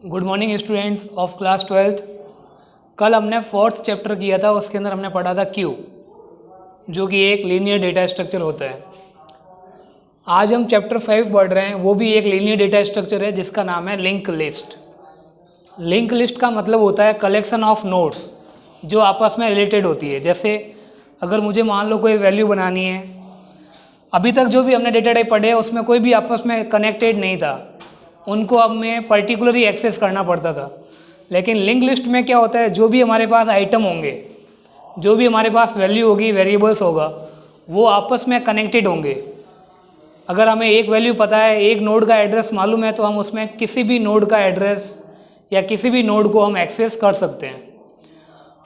Good morning students of class 12th। कल हमने 4th chapter किया था, उसके अंदर हमने पढ़ा था क्यू, जो कि एक लीनियर डेटा स्ट्रक्चर होता है। आज हम चैप्टर 5 पढ़ रहे हैं, वो भी एक लीनियर डेटा स्ट्रक्चर है जिसका नाम है लिंक लिस्ट। लिंक लिस्ट का मतलब होता है कलेक्शन ऑफ नोड्स जो आपस में रिलेटेड होती है। जैसे अगर मुझे मान लो कोई वैल्यू बनानी है, अभी तक जो भी हमने डेटा टाइप पढ़े हैं उसमें कोई भी आपस में कनेक्टेड नहीं था, उनको अब हमें पर्टिकुलरली एक्सेस करना पड़ता था। लेकिन लिंक लिस्ट में क्या होता है, जो भी हमारे पास आइटम होंगे, जो भी हमारे पास वैल्यू होगी, वेरिएबल्स होगा, वो आपस में कनेक्टेड होंगे। अगर हमें एक वैल्यू पता है, एक नोड का एड्रेस मालूम है, तो हम उसमें किसी भी नोड का एड्रेस या किसी भी नोड को हम एक्सेस कर सकते हैं।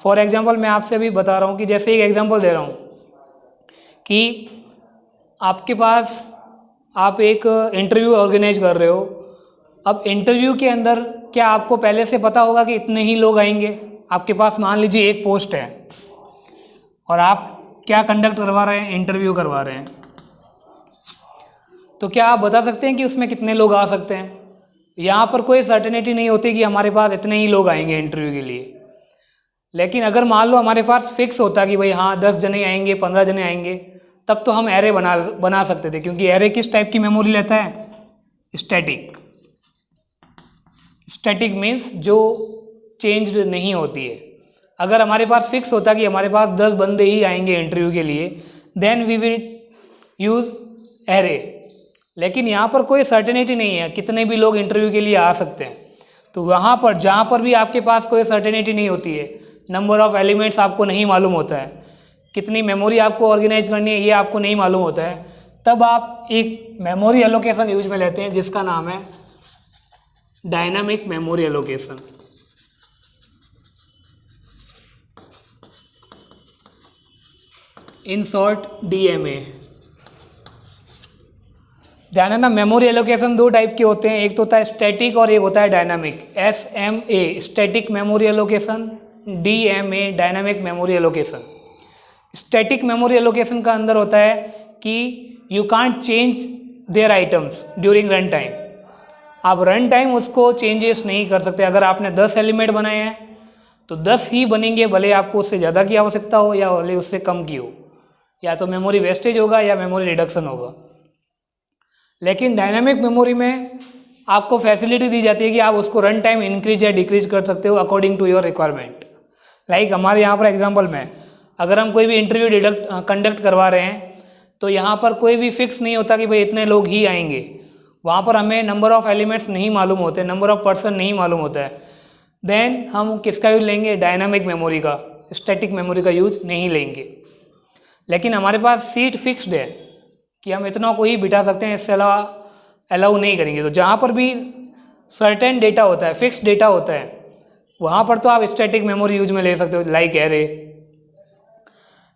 फॉर एग्जांपल मैं आपसे अभी बता रहा हूँ कि जैसे एक एग्जांपल दे रहा हूँ कि आपके पास आप एक इंटरव्यू ऑर्गेनाइज कर रहे हो। अब इंटरव्यू के अंदर क्या आपको पहले से पता होगा कि इतने ही लोग आएंगे? आपके पास मान लीजिए एक पोस्ट है और आप क्या कंडक्ट करवा रहे हैं, इंटरव्यू करवा रहे हैं, तो क्या आप बता सकते हैं कि उसमें कितने लोग आ सकते हैं? यहाँ पर कोई सर्टेनिटी नहीं होती कि हमारे पास इतने ही लोग आएंगे इंटरव्यू के लिए। लेकिन अगर मान लो हमारे पास फिक्स होता कि भाई हाँ 10 जने आएंगे, 15 जने आएंगे, तब तो हम एरे बना सकते थे, क्योंकि एरे किस टाइप की मेमोरी लेता है? स्टैटिक। स्टैटिक मीन्स जो चेंज्ड नहीं होती है। अगर हमारे पास फिक्स होता कि हमारे पास 10 बंदे ही आएंगे इंटरव्यू के लिए, then we will use array. लेकिन यहाँ पर कोई सर्टेनिटी नहीं है, कितने भी लोग इंटरव्यू के लिए आ सकते हैं। तो वहाँ पर जहाँ पर भी आपके पास कोई सर्टेनिटी नहीं होती है, नंबर ऑफ एलिमेंट्स आपको नहीं मालूम होता है, कितनी मेमोरी आपको ऑर्गेनाइज करनी है ये आपको नहीं मालूम होता है, तब आप एक मेमोरी एलोकेशन यूज में लेते हैं जिसका नाम है dynamic memory allocation. In short DMA। Dynamic memory allocation दो टाइप के होते हैं, एक तो होता है स्टैटिक और एक होता है dynamic. SMA static memory allocation, DMA dynamic memory allocation. Static memory allocation का अंदर होता है कि you can't change their items during run time. आप रन टाइम उसको चेंजेस नहीं कर सकते। अगर आपने 10 एलिमेंट बनाए हैं तो 10 ही बनेंगे, भले आपको उससे ज़्यादा की आवश्यकता हो या भले उससे कम की हो। या तो मेमोरी वेस्टेज होगा या मेमोरी रिडक्शन होगा। लेकिन डायनामिक मेमोरी में आपको फैसिलिटी दी जाती है कि आप उसको रन टाइम इंक्रीज या डिक्रीज कर सकते हो according to your requirement. Like हमारे यहाँ पर एग्जाम्पल में अगर हम कोई भी इंटरव्यू कंडक्ट करवा रहे हैं तो यहाँ पर कोई भी फिक्स नहीं होता कि भाई इतने लोग ही आएंगे। वहाँ पर हमें नंबर ऑफ़ एलिमेंट्स नहीं मालूम होते, नंबर ऑफ़ पर्सन नहीं मालूम होता है। देन हम किसका यूज़ लेंगे? डायनामिक मेमोरी का। स्टैटिक मेमोरी का यूज़ नहीं लेंगे। लेकिन हमारे पास सीट फिक्स्ड है कि हम इतना को ही बिठा सकते हैं, इससे अलावा अलाउ नहीं करेंगे। तो जहाँ पर भी सर्टेन डेटा होता है, फिक्स्ड डेटा होता है, वहाँ पर तो आप स्टैटिक मेमोरी यूज में ले सकते हो, लाइक एरे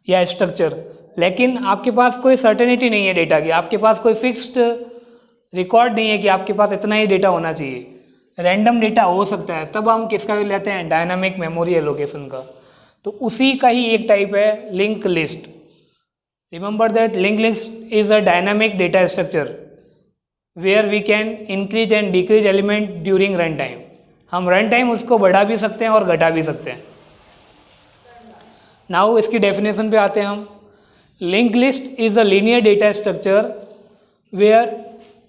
या स्ट्रक्चर। लेकिन आपके पास कोई सर्टेनिटी नहीं है डेटा की, आपके पास कोई फिक्स्ड रिकॉर्ड नहीं है कि आपके पास इतना ही डेटा होना चाहिए, रैंडम डेटा हो सकता है। तब हम किसका यूज लेते हैं? डायनामिक मेमोरी एलोकेशन का। तो उसी का ही एक टाइप है link list. Remember that link list is a dynamic data structure where we can increase and decrease element during run time. हम रन टाइम उसको बढ़ा भी सकते हैं और घटा भी सकते हैं। नाउ इसकी डेफिनेशन पे आते हैं हम। Link list is a linear data structure where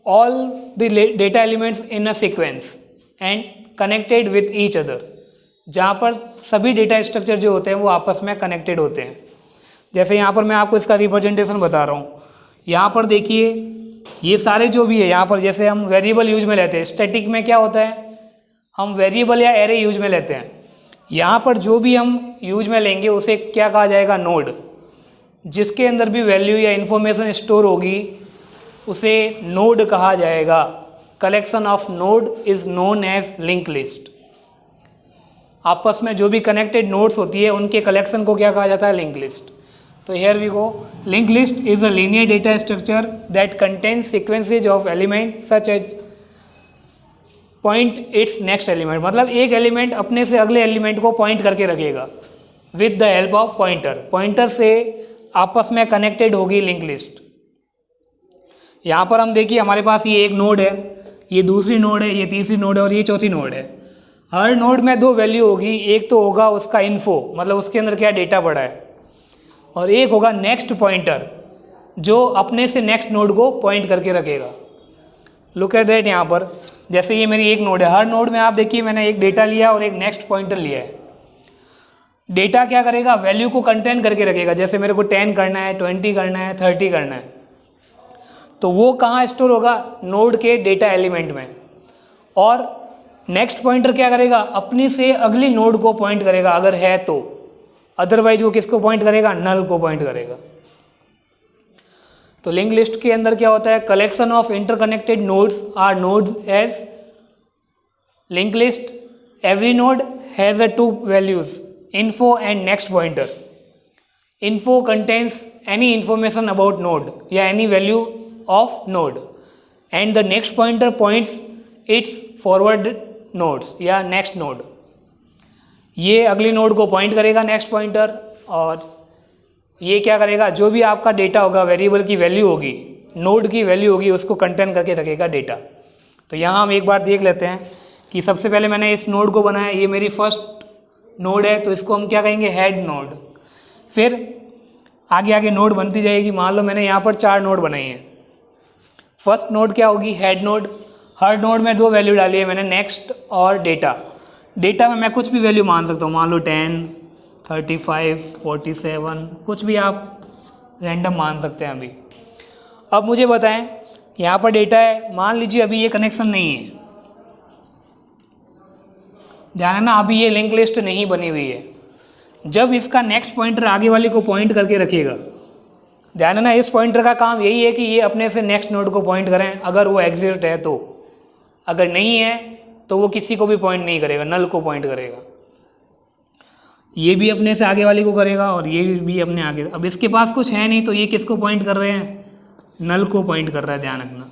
all the data elements in a sequence and connected with each other। जहाँ पर सभी डेटा स्ट्रक्चर जो होते हैं वो आपस में कनेक्टेड होते हैं। जैसे यहाँ पर मैं आपको इसका रिप्रेजेंटेशन बता रहा हूँ। यहाँ पर देखिए ये सारे जो भी है, यहाँ पर जैसे हम वेरिएबल यूज में लेते हैं, स्टैटिक में क्या होता है, हम वेरिएबल या एरे यूज में लेते हैं। यहाँ पर जो भी हम यूज में लेंगे उसे क्या कहा जाएगा? नोड। जिसके अंदर भी वैल्यू या इन्फॉर्मेशन स्टोर होगी उसे नोड कहा जाएगा। Collection of node is known as link list. आपस में जो भी कनेक्टेड नोड्स होती है उनके कलेक्शन को क्या कहा जाता है? Link list. तो here we go. Link list is a linear data structure that contains sequences of element such as point its next element. मतलब एक एलिमेंट अपने से अगले एलिमेंट को पॉइंट करके रखेगा with the help of pointer. Pointer से आपस में कनेक्टेड होगी लिंक लिस्ट। यहाँ पर हम देखिए हमारे पास ये एक नोड है, ये दूसरी नोड है, ये तीसरी नोड है और ये चौथी नोड है। हर नोड में दो वैल्यू होगी, एक तो होगा उसका इन्फो, मतलब उसके अंदर क्या डेटा पड़ा है, और एक होगा नेक्स्ट पॉइंटर जो अपने से नेक्स्ट नोड को पॉइंट करके रखेगा। लुक एट दैट, यहाँ पर जैसे ये मेरी एक नोड है, हर नोड में आप देखिए मैंने एक डेटा लिया और एक नेक्स्ट पॉइंटर लिया है। डेटा क्या करेगा, वैल्यू को कंटेन करके रखेगा। जैसे मेरे को 10 करना है, 20 करना है, 30 करना है, तो वो कहाँ स्टोर होगा, नोड के डेटा एलिमेंट में। और नेक्स्ट पॉइंटर क्या करेगा, अपनी से अगली नोड को पॉइंट करेगा अगर है तो, अदरवाइज वो किसको पॉइंट करेगा, नल को पॉइंट करेगा। तो लिंक लिस्ट के अंदर क्या होता है, collection of interconnected nodes are node as link list. Every node has a two values, info and next pointer. Info contains any information about node या any value of node and the next pointer points its forward nodes या next node। ये अगली node को point करेगा next pointer, और ये क्या करेगा, जो भी आपका डेटा होगा, वेरिएबल की वैल्यू होगी, नोड की वैल्यू होगी, उसको कंटेन करके रखेगा डेटा। तो यहाँ हम एक बार देख लेते हैं कि सबसे पहले मैंने इस नोड को बनाया, ये मेरी फर्स्ट नोड है तो इसको हम क्या कहेंगे, हेड नोड। फिर आगे आगे नोड बनती जाएगी। मान लो मैंने यहाँ पर 4 नोड बनाई हैं। फर्स्ट नोड क्या होगी, हेड नोड। हर नोड में 2 वैल्यू डाली है मैंने, नेक्स्ट और डेटा। डेटा में मैं कुछ भी वैल्यू मान सकता हूँ, मान लो 10, 35, 47, कुछ भी आप रैंडम मान सकते हैं अभी। अब मुझे बताएं, यहाँ पर डेटा है, मान लीजिए अभी ये कनेक्शन नहीं है, ध्यान है ना, अभी ये लिंक लिस्ट नहीं बनी हुई है। जब इसका नेक्स्ट पॉइंटर आगे वाले को पॉइंट करके रखेगा, ध्यान है ना, इस पॉइंटर का काम यही है कि ये अपने से नेक्स्ट नोड को पॉइंट करें अगर वो एग्जिस्ट है तो, अगर नहीं है तो वो किसी को भी पॉइंट नहीं करेगा, नल को पॉइंट करेगा। ये भी अपने से आगे वाले को करेगा और ये भी अपने आगे। अब इसके पास कुछ है नहीं तो ये किसको पॉइंट कर रहे हैं, नल को पॉइंट कर रहा है, ध्यान रखना।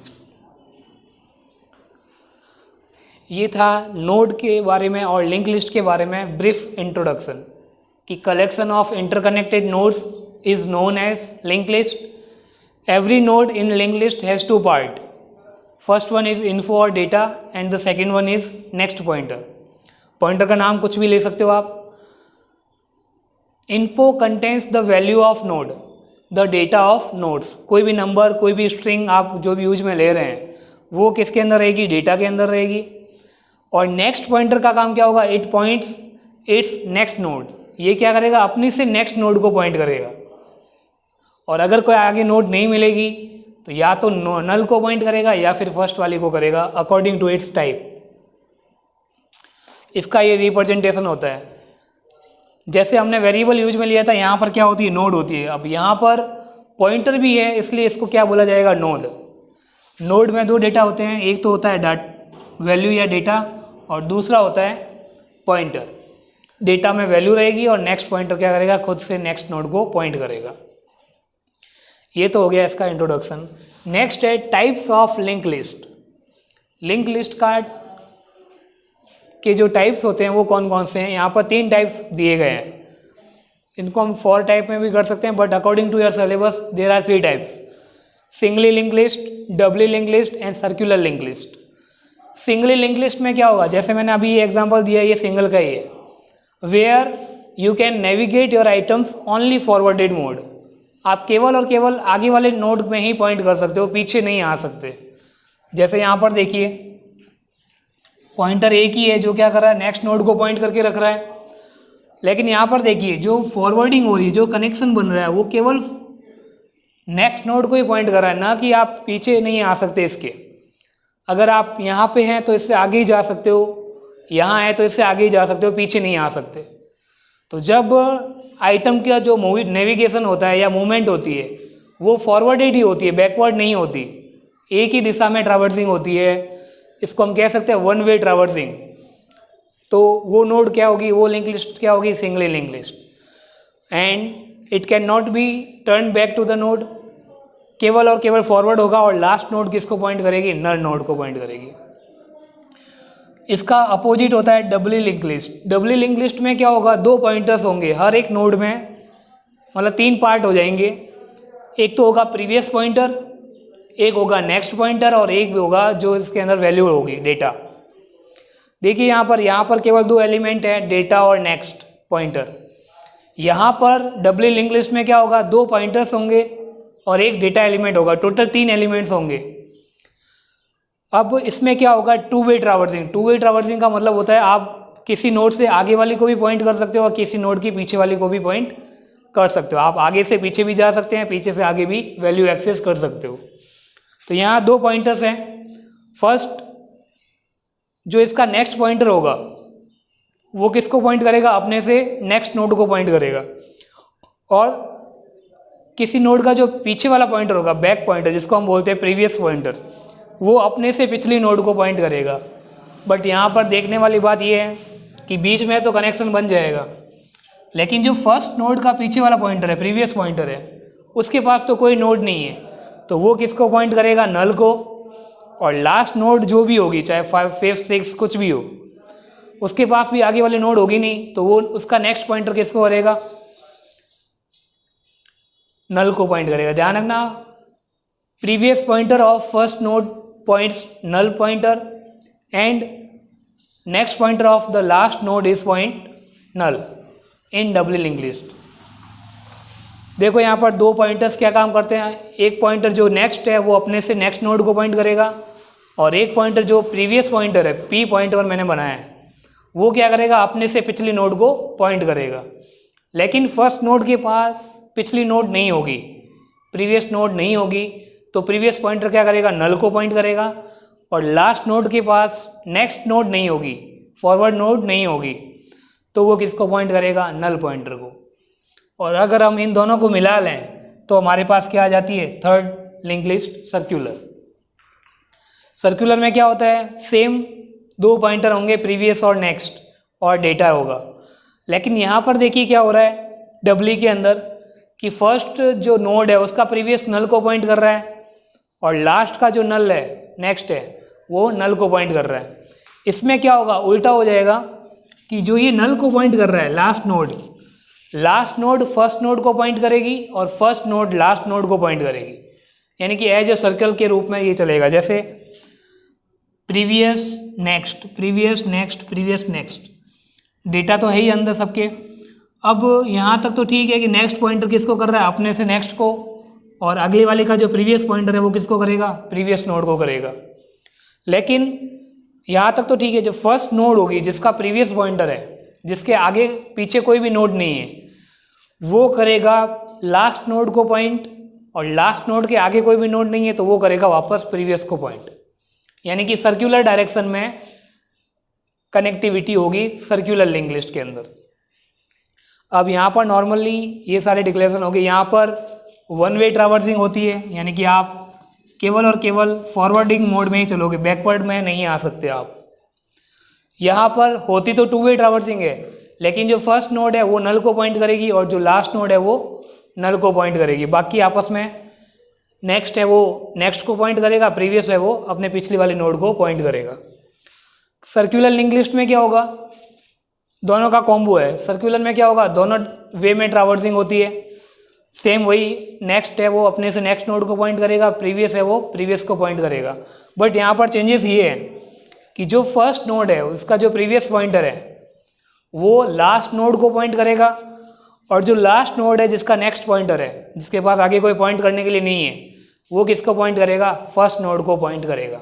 ये था नोड के बारे में और लिंक लिस्ट के बारे में ब्रीफ इंट्रोडक्शन, कि collection of interconnected nodes is known as link list. Every node in link list has 2 part, first one is info और data and the second one is next pointer. Pointer का नाम कुछ भी ले सकते हो आप। Info contains the value of node, the data of nodes. कोई भी नंबर, कोई भी स्ट्रिंग आप जो भी यूज में ले रहे हैं वो किसके अंदर रहेगी, डेटा के अंदर रहेगी। और नेक्स्ट पॉइंटर का काम क्या होगा, it points it's next node. ये क्या करेगा, अपनी से नेक्स्ट नोड को पॉइंट करेगा। और अगर कोई आगे नोड नहीं मिलेगी तो या तो नल को पॉइंट करेगा या फिर फर्स्ट वाली को करेगा, अकॉर्डिंग टू इट्स टाइप। इसका ये रिप्रेजेंटेशन होता है। जैसे हमने वेरिएबल यूज में लिया था, यहाँ पर क्या होती है, नोड होती है। अब यहाँ पर पॉइंटर भी है, इसलिए इसको क्या बोला जाएगा, नोड। नोड में 2 डेटा होते हैं, एक तो होता है वैल्यू या डेटा, और दूसरा होता है पॉइंटर। डेटा में वैल्यू रहेगी और नेक्स्ट पॉइंटर क्या करेगा, खुद से नेक्स्ट नोड को पॉइंट करेगा। ये तो हो गया इसका इंट्रोडक्शन। नेक्स्ट है types of link list. Link list का के जो टाइप्स होते हैं वो कौन कौन से हैं, यहाँ पर 3 टाइप्स दिए गए हैं। इनको हम 4 टाइप में भी कर सकते हैं, but according to your syllabus there are 3 types, singly link list, doubly link list and circular link list. Singly link list में क्या होगा, जैसे मैंने अभी ये एग्जांपल दिया, ये सिंगल का ही है, where you can navigate your items only forwarded mode. आप केवल और केवल आगे वाले नोड में ही पॉइंट कर सकते हो, पीछे नहीं आ सकते। जैसे यहाँ पर देखिए पॉइंटर एक ही है जो क्या कर रहा है, नेक्स्ट नोड को पॉइंट करके रख रहा है। लेकिन यहाँ पर देखिए जो फॉरवर्डिंग हो रही है, जो कनेक्शन बन रहा है, वो केवल नेक्स्ट नोड को ही पॉइंट कर रहा है, ना कि आप पीछे नहीं आ सकते इसके। अगर आप यहाँ पे हैं तो इससे आगे ही जा सकते हो, यहाँ है तो इससे आगे ही जा सकते हो, पीछे नहीं आ सकते। तो जब आइटम का जो नेविगेशन होता है या मूवमेंट होती है वो फॉरवर्डेड ही होती है, बैकवर्ड नहीं होती, एक ही दिशा में ट्रैवर्सिंग होती है। इसको हम कह सकते हैं 1 वे ट्रैवर्सिंग। तो वो नोड क्या होगी, वो लिंक लिस्ट क्या होगी, singly link list. And it cannot be turn back to the node, केवल और केवल फॉरवर्ड होगा। और लास्ट नोड किसको पॉइंट करेगी, नल नोड को पॉइंट करेगी। इसका अपोजिट होता है डबली link list. Doubly link list में क्या होगा, 2 पॉइंटर्स होंगे हर एक नोड में, मतलब 3 पार्ट हो जाएंगे। एक तो होगा प्रीवियस पॉइंटर, एक होगा नेक्स्ट पॉइंटर और एक भी होगा जो इसके अंदर वैल्यू होगी डेटा। देखिए यहाँ पर केवल दो एलिमेंट है, डेटा और नेक्स्ट पॉइंटर। यहाँ पर डब्ल्यू लिंक लिस्ट में क्या होगा, दो पॉइंटर्स होंगे और एक डेटा एलिमेंट होगा, टोटल 3 एलिमेंट्स होंगे। अब इसमें क्या होगा, two way traversing. Two way traversing का मतलब होता है आप किसी नोड से आगे वाली को भी पॉइंट कर सकते हो और किसी नोड की पीछे वाली को भी पॉइंट कर सकते हो। आप आगे से पीछे भी जा सकते हैं, पीछे से आगे भी वैल्यू एक्सेस कर सकते हो। तो यहाँ दो पॉइंटर्स हैं। फर्स्ट जो इसका नेक्स्ट पॉइंटर होगा वो किसको पॉइंट करेगा, अपने से नेक्स्ट नोड को पॉइंट करेगा। और किसी नोड का जो पीछे वाला पॉइंटर होगा, बैक पॉइंटर जिसको हम बोलते हैं प्रीवियस पॉइंटर, वो अपने से पिछली नोड को पॉइंट करेगा। बट यहाँ पर देखने वाली बात ये है कि बीच में तो कनेक्शन बन जाएगा, लेकिन जो फर्स्ट नोड का पीछे वाला पॉइंटर है, प्रीवियस पॉइंटर है, उसके पास तो कोई नोड नहीं है, तो वो किसको पॉइंट करेगा, नल को। और लास्ट नोड जो भी होगी, चाहे 5, 5, 6 कुछ भी हो, उसके पास भी आगे वाली नोड होगी नहीं, तो वो उसका नेक्स्ट पॉइंटर किसको करेगा, नल को पॉइंट करेगा। ध्यान रखना, previous pointer of first node points null pointer and next pointer of the last node is point null in W link list. देखो यहाँ पर दो पॉइंटर्स क्या काम करते हैं, एक पॉइंटर जो नेक्स्ट है वो अपने से नेक्स्ट नोड को पॉइंट करेगा, और एक पॉइंटर जो प्रीवियस पॉइंटर है, पी पॉइंटर मैंने बनाया है, वो क्या करेगा, अपने से पिछली नोड को पॉइंट करेगा। लेकिन फर्स्ट नोड के पास पिछली नोड नहीं होगी, प्रीवियस नोड नहीं होगी, तो प्रीवियस पॉइंटर क्या करेगा, नल को पॉइंट करेगा। और लास्ट नोड के पास नेक्स्ट नोड नहीं होगी, फॉरवर्ड नोड नहीं होगी, तो वो किसको पॉइंट करेगा, नल पॉइंटर को। और अगर हम इन दोनों को मिला लें तो हमारे पास क्या आ जाती है, third link list circular. Circular में क्या होता है, सेम दो पॉइंटर होंगे, प्रीवियस और नेक्स्ट, और डेटा होगा। लेकिन यहाँ पर देखिए क्या हो रहा है डब्ल्यू के अंदर, कि फर्स्ट जो नोड है उसका प्रीवियस नल को पॉइंट कर रहा है, और लास्ट का जो नल है, नेक्स्ट है, वो नल को पॉइंट कर रहा है। इसमें क्या होगा, उल्टा हो जाएगा कि जो ये नल को पॉइंट कर रहा है, लास्ट नोड फर्स्ट नोड को पॉइंट करेगी और फर्स्ट नोड लास्ट नोड को पॉइंट करेगी। यानी कि एज ए सर्कल के रूप में ये चलेगा, जैसे previous next, previous next, previous next. Data तो है ही अंदर सबके। अब यहाँ तक तो ठीक है कि नेक्स्ट पॉइंटर किसको कर रहा है, अपने से नेक्स्ट को, और अगली वाले का जो प्रीवियस पॉइंटर है वो किसको करेगा, प्रीवियस नोड को करेगा। लेकिन यहाँ तक तो ठीक है, जो फर्स्ट नोड होगी जिसका प्रीवियस पॉइंटर है, जिसके आगे पीछे कोई भी नोड नहीं है, वो करेगा लास्ट नोड को पॉइंट, और लास्ट नोड के आगे कोई भी नोड नहीं है तो वो करेगा वापस प्रीवियस को पॉइंट। यानी कि सर्कुलर डायरेक्शन में कनेक्टिविटी होगी सर्कुलर लिंक लिस्ट के अंदर। अब यहाँ पर नॉर्मली ये सारे डिक्लेरेशन हो गए। यहाँ पर वन वे ट्रैवर्सिंग होती है, यानी कि आप केवल और केवल फॉरवर्डिंग मोड में ही चलोगे, बैकवर्ड में नहीं आ सकते आप। यहाँ पर होती तो टू वे ट्रैवर्सिंग है, लेकिन जो फर्स्ट नोड है वो नल को पॉइंट करेगी और जो लास्ट नोड है वो नल को पॉइंट करेगी। बाकी आपस में नेक्स्ट है वो नेक्स्ट को पॉइंट करेगा, प्रीवियस है वो अपने पिछली वाली नोड को पॉइंट करेगा। सर्कुलर लिंक लिस्ट में क्या होगा, दोनों का कॉम्बो है। सर्कुलर में क्या होगा, दोनों वे में ट्रैवर्सिंग होती है, सेम वही नेक्स्ट है वो अपने से नेक्स्ट नोड को पॉइंट करेगा, प्रीवियस है वो प्रीवियस को पॉइंट करेगा। बट यहाँ पर चेंजेस ये है कि जो फर्स्ट नोड है उसका जो प्रीवियस पॉइंटर है वो लास्ट नोड को पॉइंट करेगा, और जो लास्ट नोड है जिसका नेक्स्ट पॉइंटर है, जिसके पास आगे कोई पॉइंट करने के लिए नहीं है, वो किसको पॉइंट करेगा, फर्स्ट नोड को पॉइंट करेगा।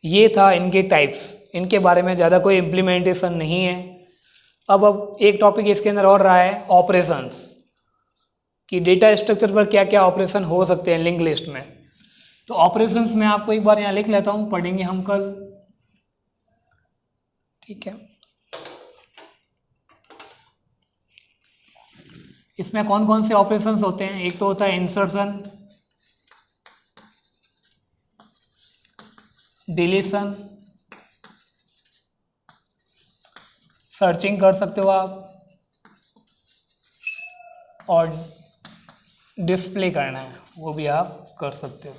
ये था इनके टाइप्स, इनके बारे में ज़्यादा कोई इम्प्लीमेंटेशन नहीं है। अब एक टॉपिक इसके अंदर और रहा है ऑपरेशंस, कि डेटा स्ट्रक्चर पर क्या क्या ऑपरेशन हो सकते हैं लिंक लिस्ट में। तो ऑपरेशंस में आपको एक बार यहाँ लिख लेता हूँ, पढ़ेंगे हम कल, ठीक है। इसमें कौन कौन से ऑपरेशंस होते हैं, एक तो होता है इंसर्शन, डिलीशन, सर्चिंग कर सकते हो आप, और डिस्प्ले करना है वो भी आप कर सकते हो।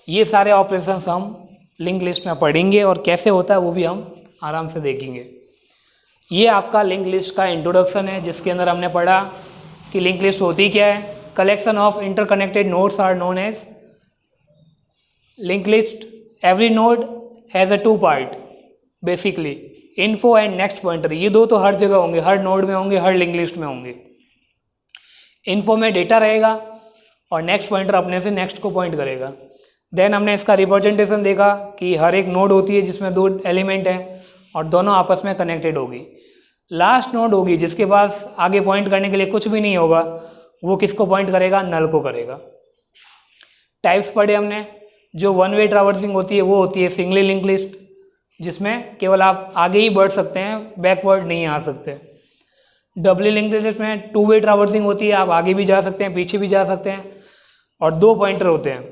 ये सारे ऑपरेशंस हम लिंक लिस्ट में पढ़ेंगे और कैसे होता है वो भी हम आराम से देखेंगे। ये आपका लिंक लिस्ट का इंट्रोडक्शन है, जिसके अंदर हमने पढ़ा कि लिंक लिस्ट होती क्या है, collection of interconnected nodes are known as linked list. Every node has a two part basically, info and next pointer. ये दो तो हर जगह होंगे, हर नोड में होंगे, हर लिंक लिस्ट में होंगे. इन्फो में डेटा रहेगा और नेक्स्ट पॉइंटर अपने से नेक्स्ट को पॉइंट करेगा. देन हमने इसका रिप्रेजेंटेशन देखा कि हर एक नोड होती है जिसमें दो एलिमेंट हैं और दोनों आपस में कनेक्टेड होगी. लास्ट नोड होगी जिसके पास आगे पॉइंट करने के लिए कुछ भी नहीं होगा, वो किसको पॉइंट करेगा? नल को करेगा. टाइप्स पढ़े हमने. जो वन वे ट्रैवर्सिंग होती है वो होती है सिंगली लिंक लिस्ट, जिसमें केवल आप आगे ही बढ़ सकते हैं, बैकवर्ड नहीं आ सकते. डबली लिंक लिस्ट में टू वे ट्रैवर्सिंग होती है, आप आगे भी जा सकते हैं, पीछे भी जा सकते हैं. और दो पॉइंटर होते हैं,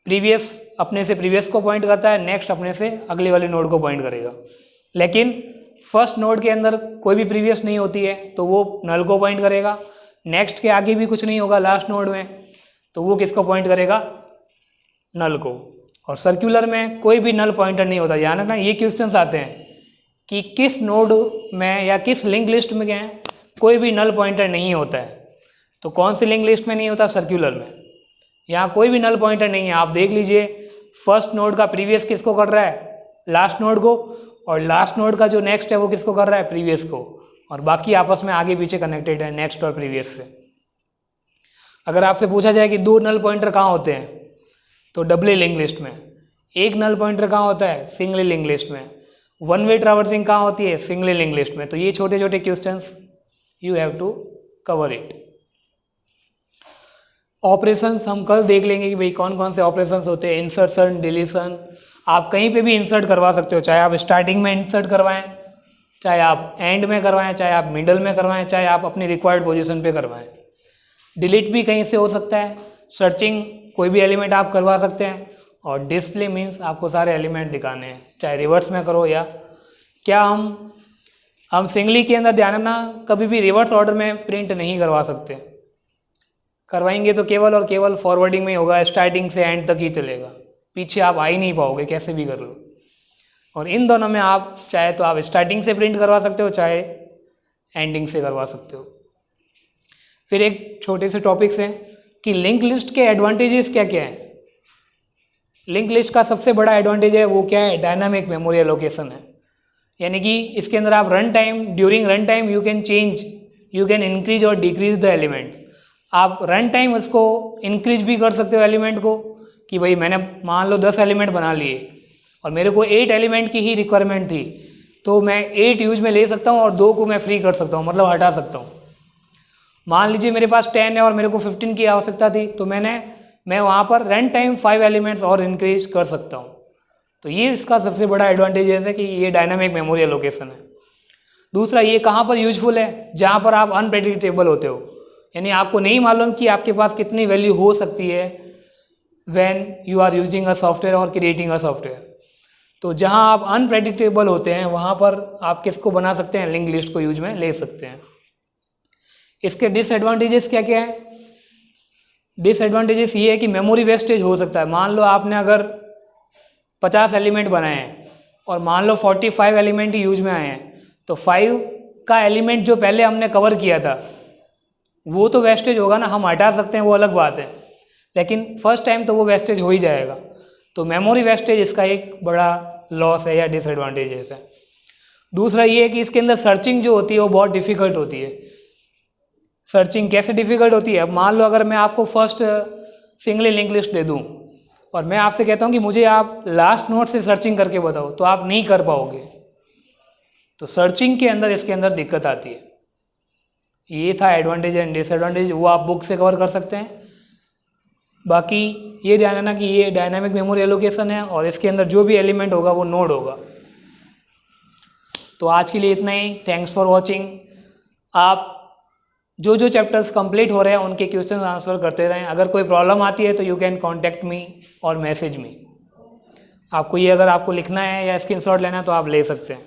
प्रीवियस अपने से प्रीवियस को पॉइंट करता है, नेक्स्ट अपने से अगले वाले नोड को पॉइंट करेगा. लेकिन फर्स्ट नोड के अंदर कोई भी प्रीवियस नहीं होती है तो वो नल को पॉइंट करेगा. नेक्स्ट के आगे भी कुछ नहीं होगा लास्ट नोड में, तो वो किसको पॉइंट करेगा? नल को. और सर्कुलर में कोई भी नल पॉइंटर नहीं होता. यानी ना ये क्वेश्चंस आते हैं कि किस नोड में या किस लिंक लिस्ट में क्या है, कोई भी नल पॉइंटर नहीं होता है. तो कौन सी लिंक लिस्ट में नहीं होता? सर्कुलर में. यहाँ कोई भी नल पॉइंटर नहीं है. आप देख लीजिए, फर्स्ट नोड का प्रीवियस किसको कर रहा है? लास्ट नोड को. और लास्ट नोड का जो नेक्स्ट है वो किसको कर रहा है? प्रीवियस को. और बाकी आपस में आगे पीछे कनेक्टेड है नेक्स्ट और प्रीवियस से. अगर आपसे पूछा जाए कि दो नल पॉइंटर कहाँ होते हैं, तो डबली लिंक लिस्ट में. एक नल पॉइंटर कहाँ होता है? सिंगली लिंक लिस्ट में. वन वे ट्रैवर्सिंग कहाँ होती है? सिंगली लिंक लिस्ट में. तो ये छोटे छोटे questions you have to cover it. Operations हम कल देख लेंगे कि भाई कौन कौन से ऑपरेशंस होते हैं. Insertion, deletion. आप कहीं पे भी इंसर्ट करवा सकते हो, चाहे आप स्टार्टिंग में इंसर्ट करवाएं, चाहे आप एंड में करवाएं, चाहे आप मिडल में करवाएं, चाहे आप अपनी रिक्वायर्ड पोजीशन पे करवाएं. डिलीट भी कहीं से हो सकता है. सर्चिंग कोई भी एलिमेंट आप करवा सकते हैं. और डिस्प्ले मीन्स आपको सारे एलिमेंट दिखाने हैं, चाहे रिवर्स में करो या क्या. हम सिंगली के अंदर ध्यान रखना, कभी भी रिवर्स ऑर्डर में प्रिंट नहीं करवा सकते. करवाएंगे तो केवल और केवल फॉरवर्डिंग में ही होगा, स्टार्टिंग से एंड तक ही चलेगा, पीछे आप आ ही नहीं पाओगे कैसे भी कर लो. और इन दोनों में आप चाहे तो आप स्टार्टिंग से प्रिंट करवा सकते हो, चाहे एंडिंग से करवा सकते हो. फिर एक छोटे से टॉपिक्स हैं कि लिंक लिस्ट के एडवांटेजेस क्या क्या हैं. लिंक लिस्ट का सबसे बड़ा एडवांटेज है वो क्या है? डायनामिक मेमोरी एलोकेशन है. यानी कि इसके अंदर आप run time, during run time you can change, you can increase और डिक्रीज द एलिमेंट. आप रन टाइम उसको इंक्रीज भी कर सकते हो एलिमेंट को, कि भाई मैंने मान लो 10 एलिमेंट बना लिए और मेरे को 8 एलिमेंट की ही रिक्वायरमेंट थी, तो मैं 8 यूज में ले सकता हूँ और 2 को मैं फ्री कर सकता हूँ, मतलब हटा सकता हूँ. मान लीजिए मेरे पास 10 है और मेरे को 15 की आवश्यकता थी, तो मैं वहाँ पर रन टाइम 5 एलिमेंट्स और इंक्रीज कर सकता हूँ. तो ये इसका सबसे बड़ा एडवांटेज है कि ये डायनामिक मेमोरी एलोकेशन है. दूसरा, ये कहाँ पर यूजफुल है? जहाँ पर आप अनप्रेडिक्टेबल होते हो, यानी आपको नहीं मालूम कि आपके पास कितनी वैल्यू हो सकती है when you are using a software और क्रिएटिंग अ सॉफ्टवेयर. तो जहाँ आप अनप्रेडिक्टेबल होते हैं वहाँ पर आप किसको बना सकते हैं? लिंक लिस्ट को यूज में ले सकते हैं. इसके डिसएडवांटेजेस क्या क्या है? डिसएडवांटेजेस ये है कि मेमोरी वेस्टेज हो सकता है. मान लो आपने अगर 50 एलिमेंट बनाए हैं और मान लो 45 एलिमेंट ही यूज में आए हैं, तो 5 का एलिमेंट जो पहले हमने कवर किया था वो तो वेस्टेज होगा ना, हम हटा सकते हैं वो अलग बात है, लेकिन फर्स्ट टाइम तो वो वेस्टेज हो ही जाएगा. तो मेमोरी वेस्टेज इसका एक बड़ा लॉस है या डिसएडवांटेजेस है. दूसरा ये है कि इसके अंदर सर्चिंग जो होती है वो बहुत डिफ़िकल्ट होती है. सर्चिंग कैसे डिफ़िकल्ट होती है? अब मान लो अगर मैं आपको फर्स्ट सिंगली लिंक लिस्ट दे दूं और मैं आपसे कहता हूं कि मुझे आप लास्ट नोड से सर्चिंग करके बताओ, तो आप नहीं कर पाओगे. तो सर्चिंग के अंदर इसके अंदर दिक्कत आती है. ये था एडवांटेज एंड डिसएडवांटेज, वो आप बुक से कवर कर सकते हैं. बाकी ये ध्यान रखना कि ये डायनामिक मेमोरी एलोकेशन है और इसके अंदर जो भी एलिमेंट होगा वो नोड होगा. तो आज के लिए इतना ही. Thanks for watching. आप जो जो चैप्टर्स कंप्लीट हो रहे हैं उनके क्वेश्चन आंसर करते रहें. अगर कोई प्रॉब्लम आती है तो यू कैन कॉन्टैक्ट मी और मैसेज मी. आपको ये अगर आपको लिखना है या स्क्रीनशॉट लेना है तो आप ले सकते हैं.